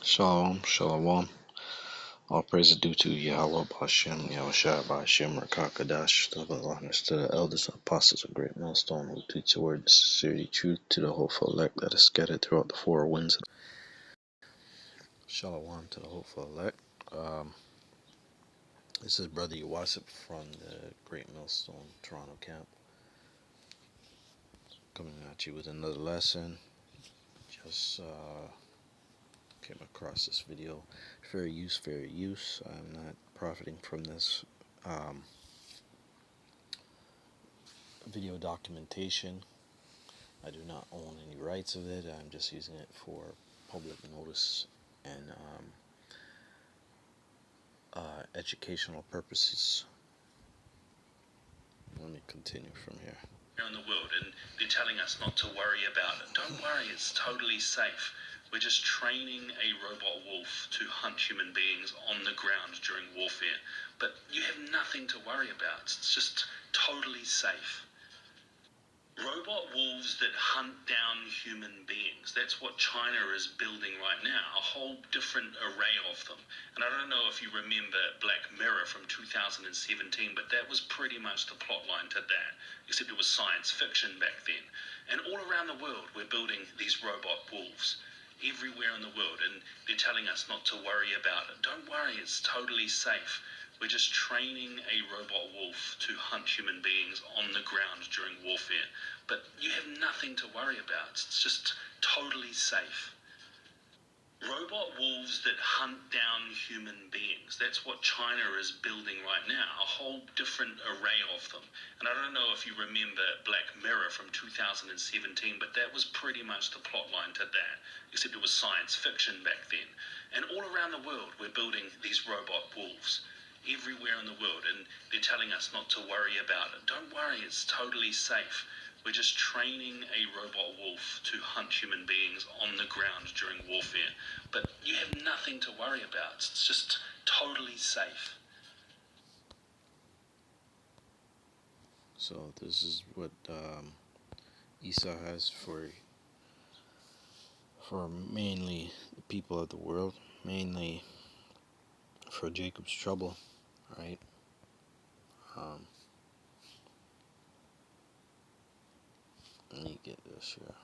Shalom, shalom. All praise is due to Yahweh Bashem, Yahushua Bashem, Rakakadash, the honors to the elders and apostles of Great Millstone who teach the word, sincerity, truth to the hopeful elect that is scattered throughout the four winds. Shalom to the hopeful elect. This is Brother Uwasip from the Great Millstone Toronto camp, coming at you with another lesson. Just came across this video. Fair use, fair use. I'm not profiting from this video documentation. I do not own any rights of it. I'm just using it for public notice and educational purposes. Let me continue from here. In the world, and they're telling us not to worry about it. Don't worry, it's totally safe. We're just training a robot wolf to hunt human beings on the ground during warfare. But you have nothing to worry about. It's just totally safe. Robot wolves that hunt down human beings. That's what China is building right now, a whole different array of them. And I don't know if you remember Black Mirror from 2017, but that was pretty much the plot line to that, except it was science fiction back then. And all around the world, we're building these robot wolves. Everywhere in the world, and they're telling us not to worry about it. Don't worry, it's totally safe. We're just training a robot wolf to hunt human beings on the ground during warfare. But you have nothing to worry about. It's just totally safe. Robot wolves that hunt down human beings. That's what China is building right now, a whole different array of them. And I don't know if you remember Black Mirror from 2017, but that was pretty much the plot line to that, except it was science fiction back then. And all around the world, we're building these robot wolves. Everywhere in the world, and they're telling us not to worry about it. Don't worry, it's totally safe. We're just training a robot wolf to hunt human beings on the ground during warfare. But you have nothing to worry about. It's just totally safe. So this is what Esau has for mainly the people of the world, mainly for Jacob's trouble, right? Let me get this here.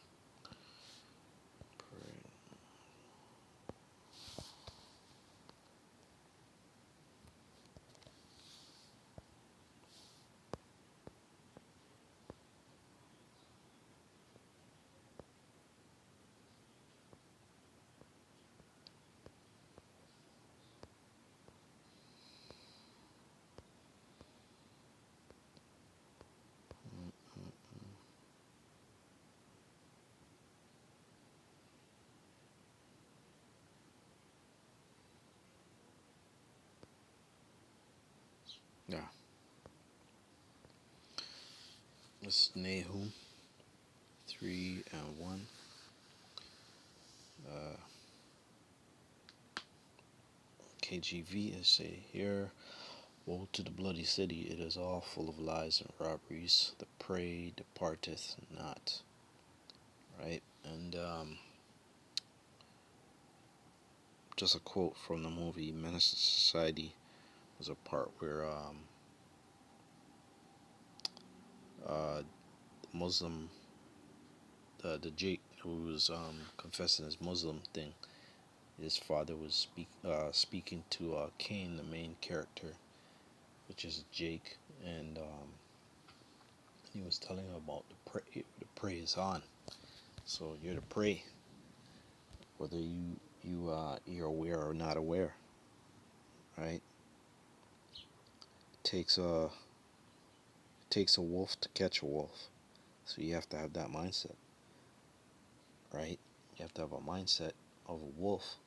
Yeah. This is Nahum 3:1. KGV is say here, woe to the bloody city, it is all full of lies and robberies, the prey departeth not. Right? And just a quote from the movie Menace to Society was a part where Muslim the Jake who was confessing his Muslim thing, his father was speaking to Cain, the main character, which is Jake, and he was telling him about the prey. The prey is on, so you're the prey, whether you're aware or not aware, right? It takes a wolf to catch a wolf, so you have to have that mindset, right? You have to have a mindset of a wolf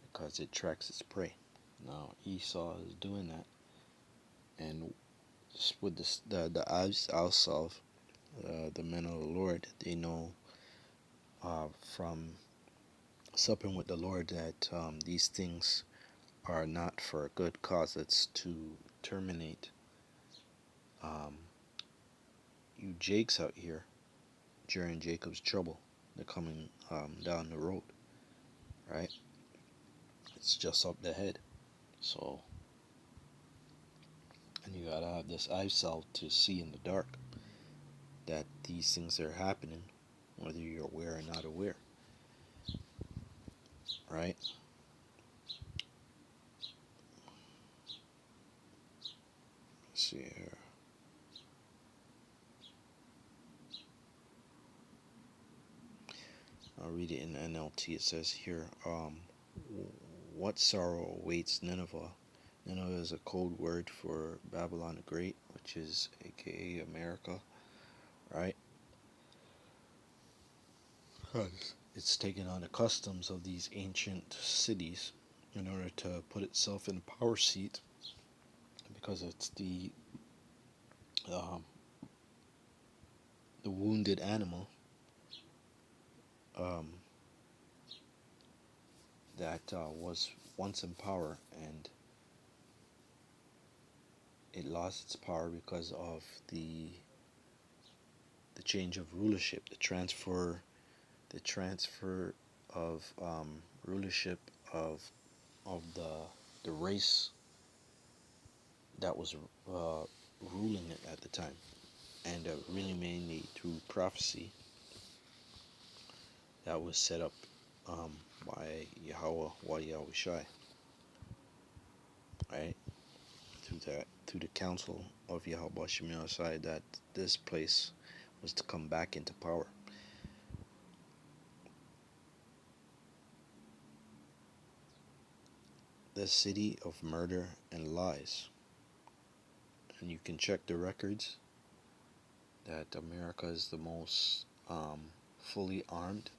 because it tracks its prey. Now Esau is doing that, and with the eyes of the men of the Lord, they know from supping with the Lord that these things are not for a good cause. It's to terminate you Jakes out here during Jacob's trouble. They're coming down the road, right? It's just up the head. So, and you gotta have this eyesight to see in the dark that these things are happening, whether you're aware or not aware, right? Let's see here. I'll read it in NLT. It says here, what sorrow awaits Nineveh? Nineveh is a code word for Babylon the Great, which is aka America, right? Because it's taken on the customs of these ancient cities in order to put itself in a power seat, because it's um, the wounded animal um, that was once in power, and it lost its power because of the change of rulership, the transfer of rulership of the race that was ruling it at the time, and really mainly through prophecy that was set up um, by Yahweh Shai, right? Through the council of Yahweh Shai, that this place was to come back into power. The city of murder and lies. And you can check the records that America is the most fully armed,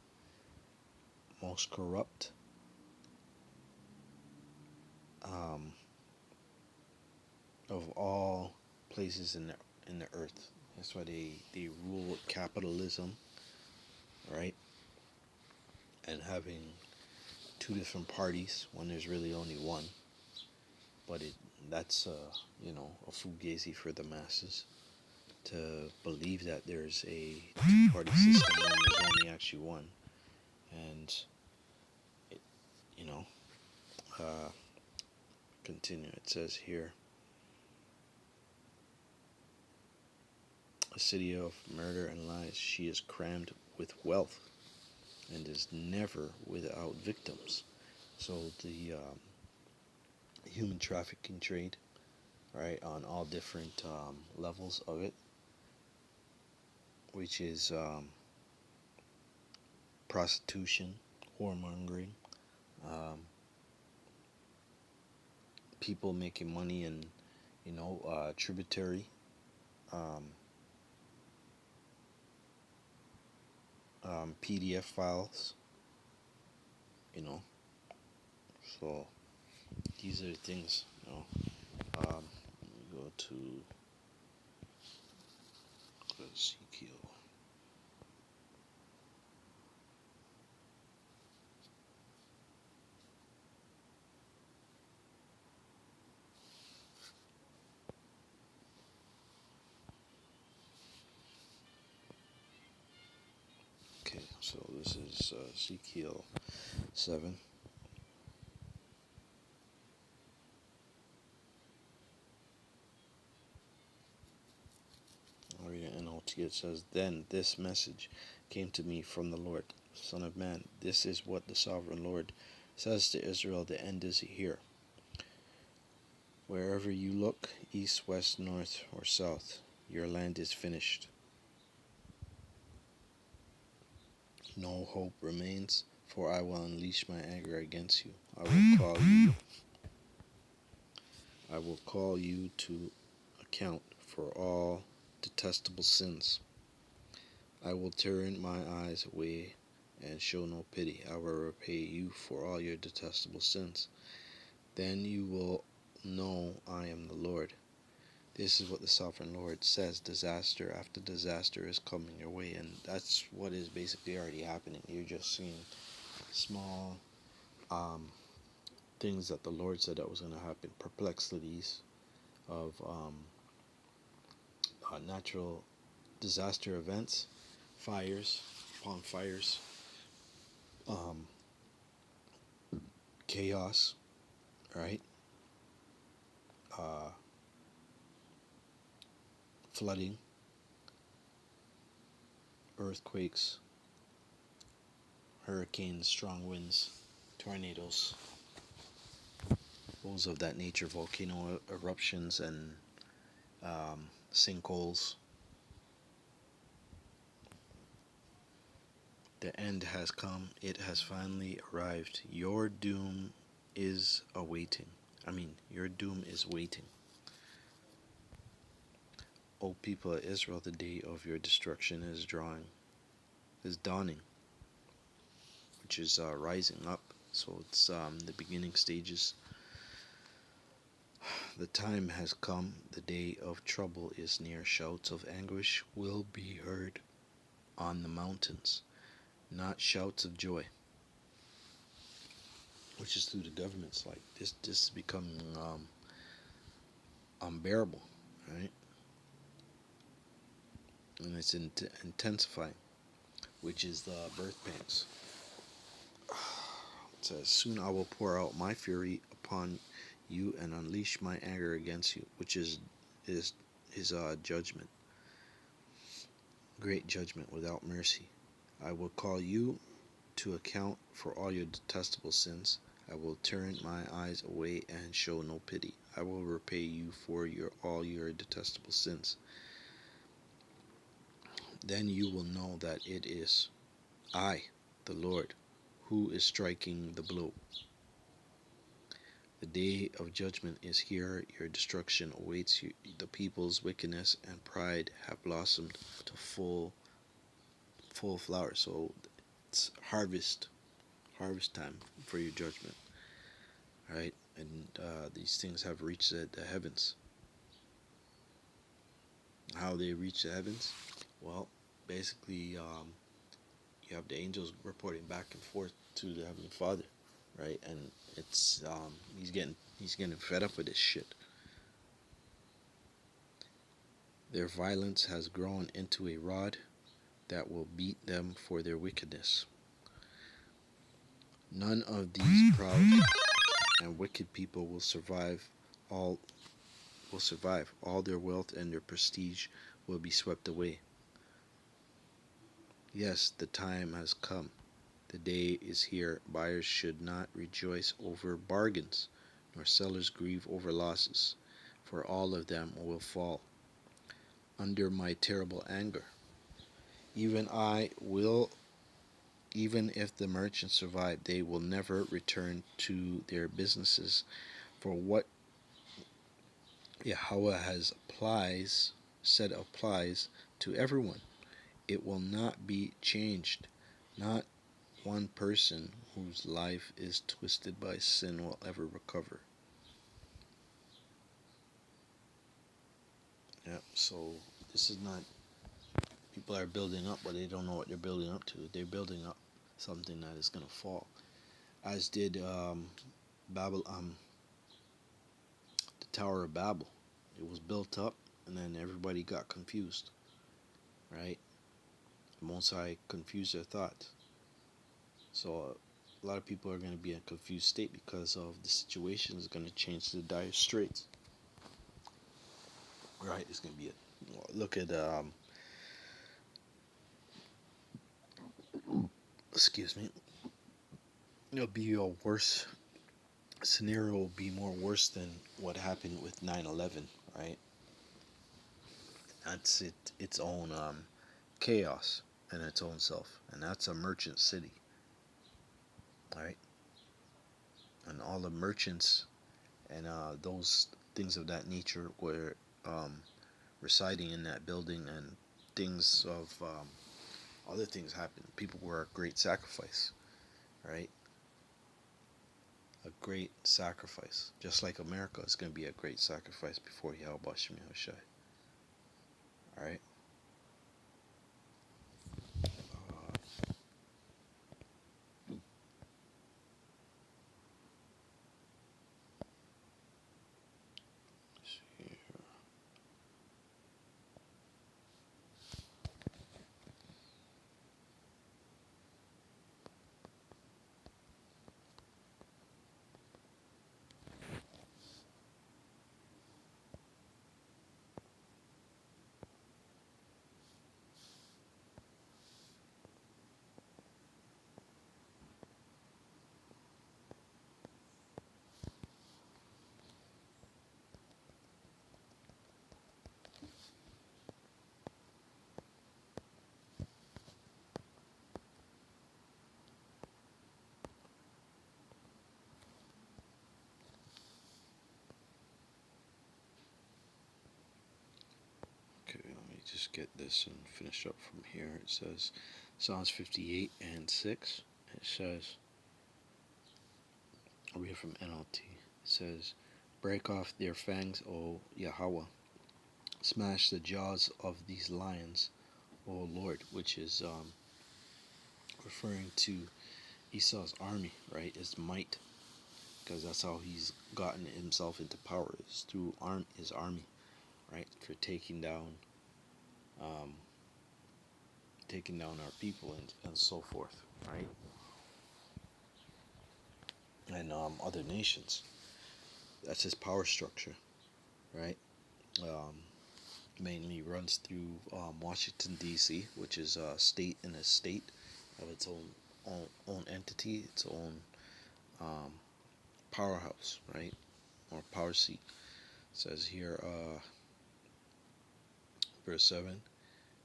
most corrupt, um, of all places in the earth. That's why they rule with capitalism, right? And having two different parties when there's really only one. But that's a fugazi for the masses to believe that there's a two-party system when there's only actually one. And it, you know, uh, continue. It says here, a city of murder and lies. She is crammed with wealth and is never without victims. So the human trafficking trade, right, on all different levels of it, which is prostitution, whoremongering, um, people making money and tributary, um, PDF files, you know. So these are the things, let me go to Ezekiel. Okay, so this is Ezekiel 7. I'll read it in NLT. It says, "Then this message came to me from the Lord. Son of man, this is what the sovereign Lord says to Israel, the end is here. Wherever you look, east, west, north, or south, your land is finished. No hope remains, for I will unleash my anger against you. I will call you to account for all detestable sins. I will turn my eyes away and show no pity. I will repay you for all your detestable sins. Then you will know I am the Lord. This is what the sovereign Lord says. Disaster after disaster is coming your way." And that's what is basically already happening. You're just seeing small things that the Lord said that was going to happen. Perplexities of natural disaster events, fires upon fires, um, chaos, right? Uh, Flooding, earthquakes, hurricanes, strong winds, tornadoes, those of that nature, volcano eruptions, and sinkholes. The end has come. It has finally arrived. Your doom is awaiting. Your doom is waiting. O people of Israel, the day of your destruction is dawning, which is rising up. So it's the beginning stages. The time has come. The day of trouble is near. Shouts of anguish will be heard on the mountains, not shouts of joy, which is through the governments. Like this is becoming unbearable, right? And it's intensifying, which is the birth pains. It says, "Soon I will pour out my fury upon you and unleash my anger against you," which is his judgment, great judgment without mercy. "I will call you to account for all your detestable sins. I will turn my eyes away and show no pity. I will repay you for all your detestable sins. Then you will know that it is I, the Lord, who is striking the blow. The day of judgment is here. Your destruction awaits you. The people's wickedness and pride have blossomed to full flower." So it's harvest time for your judgment, right? And these things have reached the heavens. How they reach the heavens? Well, basically, you have the angels reporting back and forth to the Heavenly Father, right? And it's he's getting fed up with this shit. Their violence has grown into a rod that will beat them for their wickedness. None of these proud and wicked people all will survive. All their wealth and their prestige will be swept away. Yes, the time has come. The day is here. Buyers should not rejoice over bargains, nor sellers grieve over losses, for all of them will fall under my terrible anger. Even I will, even if the merchants survive, they will never return to their businesses. For what Yahweh has said applies to everyone. It will not be changed. Not one person whose life is twisted by sin will ever recover. Yeah, so this is not, people are building up, but they don't know what they're building up to. They're building up something that is going to fall. As did Babel, the Tower of Babel. It was built up, and then everybody got confused, right? The Most High confused their thoughts. So a lot of people are going to be in a confused state because of the situation is going to change to dire straits. Right? It's going to be look at excuse me. It'll be a worse scenario. Will be more worse than what happened with 9/11. Right? That's its own chaos in its own self, and that's a merchant city. Right? And all the merchants and those things of that nature were um, residing in that building, and things of other things happened. People were a great sacrifice, right? A great sacrifice. Just like America is going to be a great sacrifice before Yahweh Shem Yahushai. Alright? just get this and finish up from here. It says Psalms 58 and 6. It says, I'll read from NLT. It says, break off their fangs, O Yahweh. Smash the jaws of these lions, O Lord, which is referring to Esau's army, right? His might, because that's how he's gotten himself into power, is through his army, right? For um, taking down our people and so forth, right? And other nations. That's his power structure, right? Um, Mainly runs through Washington D.C., which is a state in a state of its own entity, its own um, powerhouse, right? Or power seat. It says here, verse 7,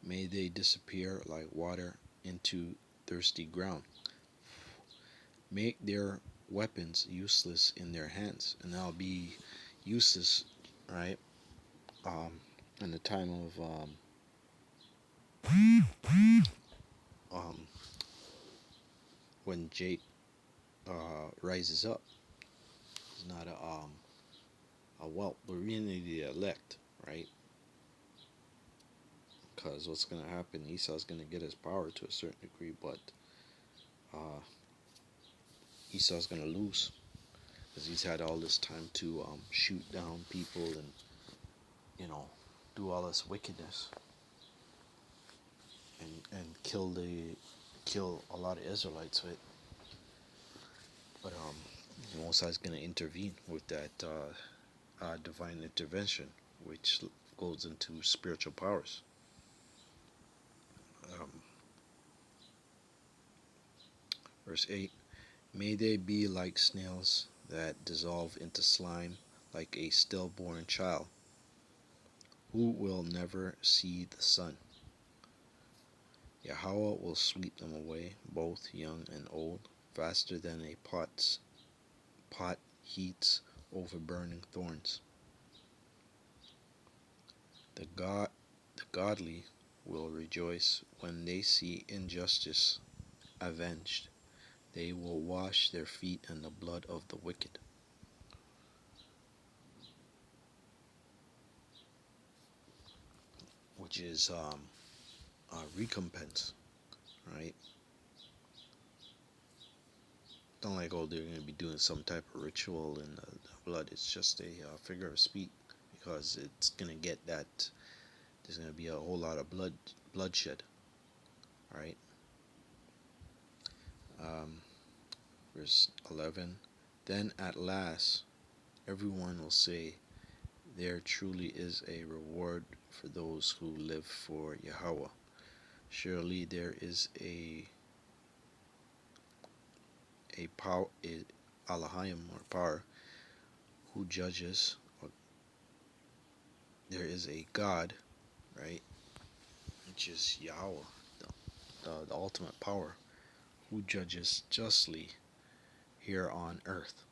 may they disappear like water into thirsty ground. Make their weapons useless in their hands, and they'll be useless, right? Um, in the time of um, when Jake rises up. He's not a whelp, but really the elect, right? Because what's going to happen, Esau's going to get his power to a certain degree, but uh, Esau's going to lose because he's had all this time to shoot down people and, you know, do all this wickedness and kill a lot of Israelites with. But Most High's going to intervene with that divine intervention, which goes into spiritual powers. Um, Verse 8, may they be like snails that dissolve into slime, like a stillborn child, who will never see the sun. Yahweh will sweep them away, both young and old, faster than a pot heats over burning thorns. The godly will rejoice when they see injustice avenged. They will wash their feet in the blood of the wicked. Which is recompense, right? Not like, oh, they're going to be doing some type of ritual in the blood. It's just a figure of speech, because it's going to get that there's going to be a whole lot of bloodshed, right? Um, Verse 11, then at last everyone will say, there truly is a reward for those who live for Yahweh. Surely there is a power, Alahayim, or power, who judges. Or there is a God, right, which is Yahweh, the ultimate power, who judges justly here on earth.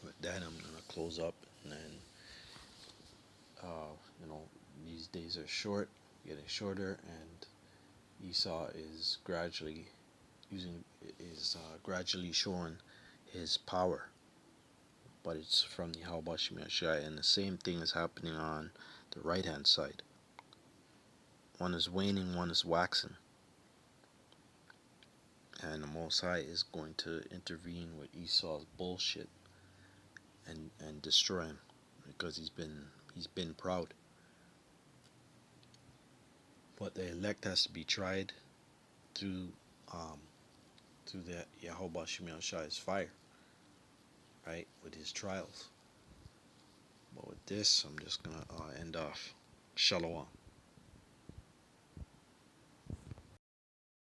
With that, I'm gonna close up, and then you know, these days are short, getting shorter, and Esau is gradually showing his power, but it's from the Yahweh Shem Shai, and the same thing is happening on the right hand side. One is waning, one is waxing, and the Most High is going to intervene with Esau's bullshit and destroy him, because he's been proud. But the elect has to be tried through um, through the Yahweh Shem Shai's fire, right, with his trials. But with this, I'm just gonna end off. Shalom.